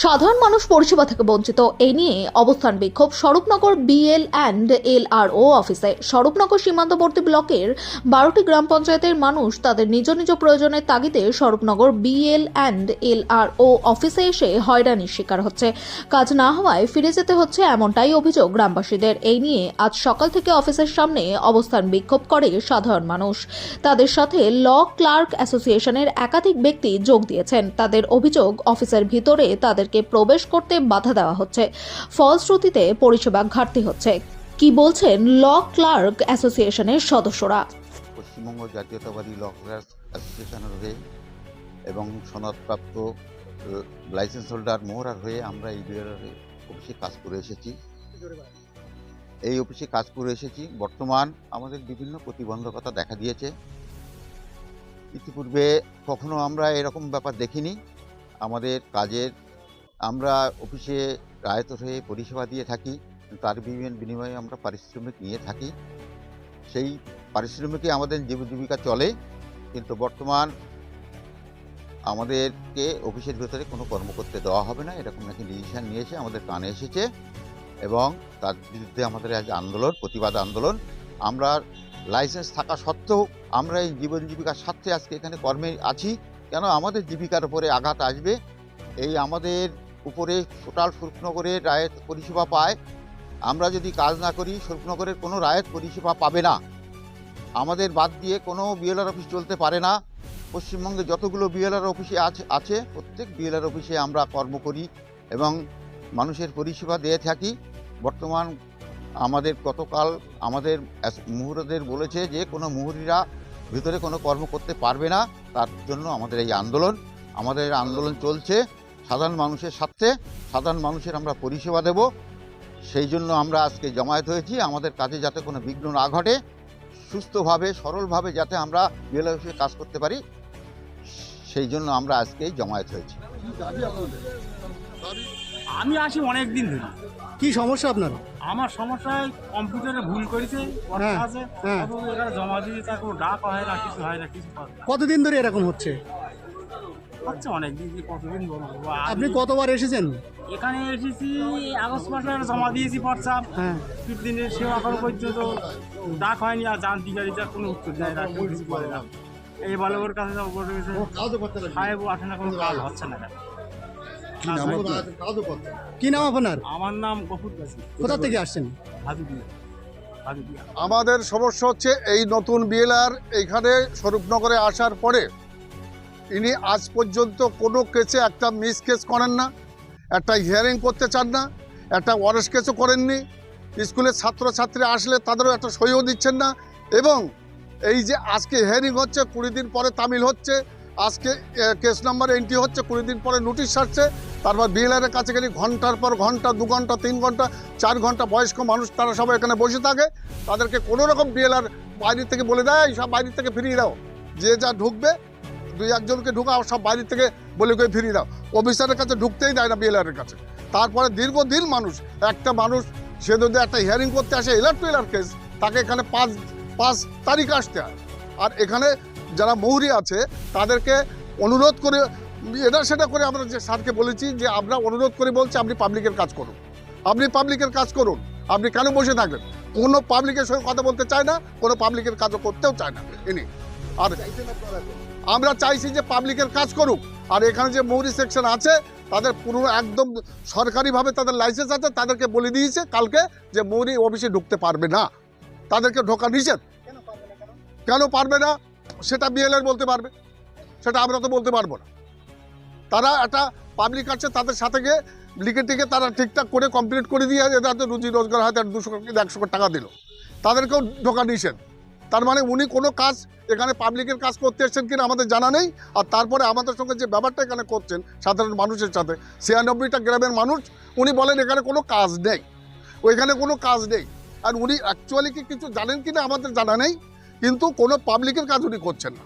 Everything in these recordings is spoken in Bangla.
সাধারণ মানুষ পরিষেবা থেকে বঞ্চিত এই নিয়ে অবস্থান বিক্ষোভ স্বরূপনগর বিএল অ্যান্ড এলআরও অফিসে। স্বরূপনগর সীমান্তবর্তী ব্লকের 12টি গ্রাম পঞ্চায়েতের মানুষ তাদের নিজ নিজ প্রয়োজনের তাগিদে স্বরূপনগর বিএল অ্যান্ড এলআরও অফিসে এসে হয়রানির শিকার হচ্ছে। কাজ না হওয়ায় ফিরে যেতে হচ্ছে, এমনটাই অভিযোগ গ্রামবাসীদের। এই নিয়ে আজ সকাল থেকে অফিসের সামনে অবস্থান বিক্ষোভ করে সাধারণ মানুষ। তাদের সাথে ল ক্লার্ক অ্যাসোসিয়েশনের একাধিক ব্যক্তি যোগ দিয়েছেন। তাদের অভিযোগ, অফিসের ভিতরে তাদেরকে প্রবেশ করতে বাধা দেওয়া হচ্ছে, ফলশ্রুতিতে পরিষেবা ঘাটতি হচ্ছে। কি বলছেন ল ক্লার্ক অ্যাসোসিয়েশনের সদস্যরা? পশ্চিমবঙ্গ জাতীয়তাবাদী ল ক্লার্ক অ্যাসোসিয়েশনের হয়ে এবং সনদপ্রাপ্ত লাইসেন্স হোল্ডার মোহরার হয়ে আমরা এই অফিসে কাজ করে এসেছি। বর্তমান আমাদের বিভিন্ন প্রতিবন্ধকতা দেখা দিয়েছে। ইতিপূর্বে কখনো আমরা এরকম ব্যাপার দেখিনি। আমাদের কাজের আমরা অফিসে রায়ত হয়ে পরিষেবা দিয়ে থাকি, তার বিনিময়ে আমরা পারিশ্রমিক নিয়ে থাকি। সেই পারিশ্রমিকে আমাদের জীবিকা চলে, কিন্তু বর্তমান আমাদেরকে অফিসের ভেতরে কোনো কর্ম করতে দেওয়া হবে না, এরকম নাকি ডিসিশন নিয়েছে, আমাদের কানে এসেছে এবং তার বিরুদ্ধে আমাদের আজ আন্দোলন, প্রতিবাদ আন্দোলন। আমরা লাইসেন্স থাকা সত্ত্বেও আমরা এই জীবিকার স্বার্থে আজকে এখানে কর্মে আছি। কেন আমাদের জীবিকার উপরে আঘাত আসবে? এই আমাদের উপরে টোটাল স্বরূপনগরের রায়ত পরিষেবা পায়। আমরা যদি কাজ না করি স্বরূপনগরের কোনো রায়ত পরিষেবা পাবে না। আমাদের বাদ দিয়ে কোনো বিএলআর অফিস চলতে পারে না। পশ্চিমবঙ্গে যতগুলো বিএলআর অফিসে আছে প্রত্যেক বিএলআর অফিসে আমরা কর্ম করি এবং মানুষের পরিষেবা দিয়ে থাকি। বর্তমান আমাদের গতকাল আমাদের মুহুরীদের বলেছে যে কোনো মুহুরীরা ভিতরে কোনো কর্ম করতে পারবে না। তার জন্য আমাদের এই আন্দোলন চলছে সাধারণ মানুষের স্বার্থে। সাধারণ মানুষের আমরা পরিষেবা দেব, সেই জন্য আমরা আজকে জমায়েত হয়েছি। আমাদের কাজে যাতে কোনো বিঘ্ন না ঘটে, সুস্থভাবে সরলভাবে যাতে আমরা বিএলআর অফিসে কাজ করতে পারি, সেই জন্য আমরা আজকে জমায়েত হয়েছি। আমি আসি অনেক দিন ধরে। কি সমস্যা আপনার? আমার সমস্যায় কম্পিউটারে ভুল করেছে, এখানে জমা দিয়ে তার কোনো ডাক হয় না, কিছু হয় না, কিছু কতদিন ধরে এরকম হচ্ছে? অনেক দিন, কতদিন বলবো। আপনি কতবার এসেছেন? এখানে এসেছি আগস্ট মাসে জমা দিয়েছি পর্চা, দিনের সেবা এখনো পর্যন্ত ডাক হয়নি। আর জানতিকারীটা কোনো উত্তর দেয় না, কেউ কিছু করে না। এই বলে ওর কাছে সাহেব আসে না, কোনো কাজ হচ্ছে না। কি নাম আপনার? আমার নাম গফুর কাসি। কোথা থেকে আসছেন? আমাদের সমস্যা হচ্ছে এই নতুন বিএলআর এইখানে স্বরূপনগরে আসার পরে ইনি আজ পর্যন্ত কোনো কেসে একটা মিস কেস করেন না, একটা হিয়ারিং করতে চান না, একটা ওয়ারেস কেসও করেননি। স্কুলের ছাত্রছাত্রী আসলে তাদেরও একটা সইও দিচ্ছেন না। এবং এই যে আজকে হিয়ারিং হচ্ছে, 20 দিন পরে তামিল হচ্ছে, আজকে কেস নাম্বার এন্ট্রি হচ্ছে, 20 দিন পরে নোটিশ ছাড়ছে। তারপর বিএলআরের কাছে গেলে ঘন্টার পর ঘন্টা, 2 ঘন্টা, 3 ঘন্টা, 4 ঘন্টা বয়স্ক মানুষ তারা সবাই এখানে বসে থাকে। তাদেরকে কোনো রকম বিএলআর বাইরে থেকে বলে দেয় সব বাইরে থেকে ফিরিয়ে দাও, যে যা ঢুকবে 2-1 জনকে ঢুকাও, সব বাইরে থেকে বলে করে ফিরিয়ে দাও। অফিসারের কাছে ঢুকতেই দেয় না বিএলআরের কাছে। তারপরে দীর্ঘদিন একটা মানুষ সে যদি একটা হিয়ারিং করতে আসে এলার টু এলার কেস, তাকে এখানে 5 তারিখ আসতে হয়। আর এখানে যারা মৌরি আছে তাদেরকে অনুরোধ করে এটা সেটা করে আমরা যে স্যারকে বলেছি যে আমরা অনুরোধ করে বলছি আপনি পাবলিকের কাজ করুন, আপনি কেন বসে থাকবেন? কোনো পাবলিকের সঙ্গে কথা বলতে চায় না, কোনো পাবলিকের কাজও করতেও চায় না ইনি। আর আমরা চাইছি যে পাবলিকের কাজ করুক। আর এখানে যে মৌরি সেকশন আছে তাদের পুরো একদম সরকারিভাবে তাদের লাইসেন্স আছে, তাদেরকে বলে দিয়েছে কালকে যে মৌরি অফিসে ঢুকতে পারবে না, তাদেরকে ঢোকা নিষেধ। কেন পারবে না সেটা বিএলআর বলতে পারবে, সেটা আমরা তো বলতে পারবো না। তারা একটা পাবলিক আছে, তাদের সাথে গিয়ে লিখে টিকে তারা ঠিকঠাক করে কমপ্লিট করে দিয়ে এদের রুজি রোজগার হয়, 200-100 টাকা দিল, তাদেরকেও ঢোকা নিষেধ। তার মানে উনি কোনো কাজ এখানে পাবলিকের কাজ করতে এসেছেন কিনা আমাদের জানা নেই। আর তারপরে আমাদের সঙ্গে যে ব্যাপারটা এখানে করছেন সাধারণ মানুষের সাথে, 96টা গ্রামের মানুষ, উনি বলেন এখানে কোনো কাজ নেই, ওইখানে কোনো কাজ নেই। আর উনি অ্যাকচুয়ালি কি কিছু জানেন কিনা আমাদের জানা নেই, কিন্তু কোনো পাবলিকের কাজ উনি করছেন না।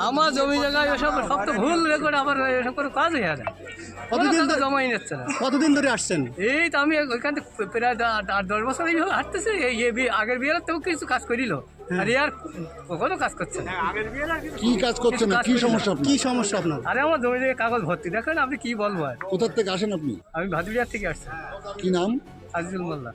আমার জমি জায়গায় এসব সব তো ভুল রেকর্ড, আবার এসব করে কাজ হয়ে যায়। জমাই নিচ্ছে না। কতদিন ধরে আসছেন? এই তো আমি ওইখান থেকে প্রায় 8-10 বছর এইভাবে হাঁটতেছি। এই আগের বিয়ের তেও কিছু কাজ করিল, আর আর কোনো কাজ করছে না। কি কাজ করছে না? কি সমস্যা আপনার? কি সমস্যা আপনার? আরে আমার জমি থেকে কাগজ ভর্তি, দেখেন আপনি কি বলবো আর। কোথা থেকে আসেন আপনি? আমি ভাদুরিয়ার থেকে আসছি। কি নাম? আজিজুল মোল্লা।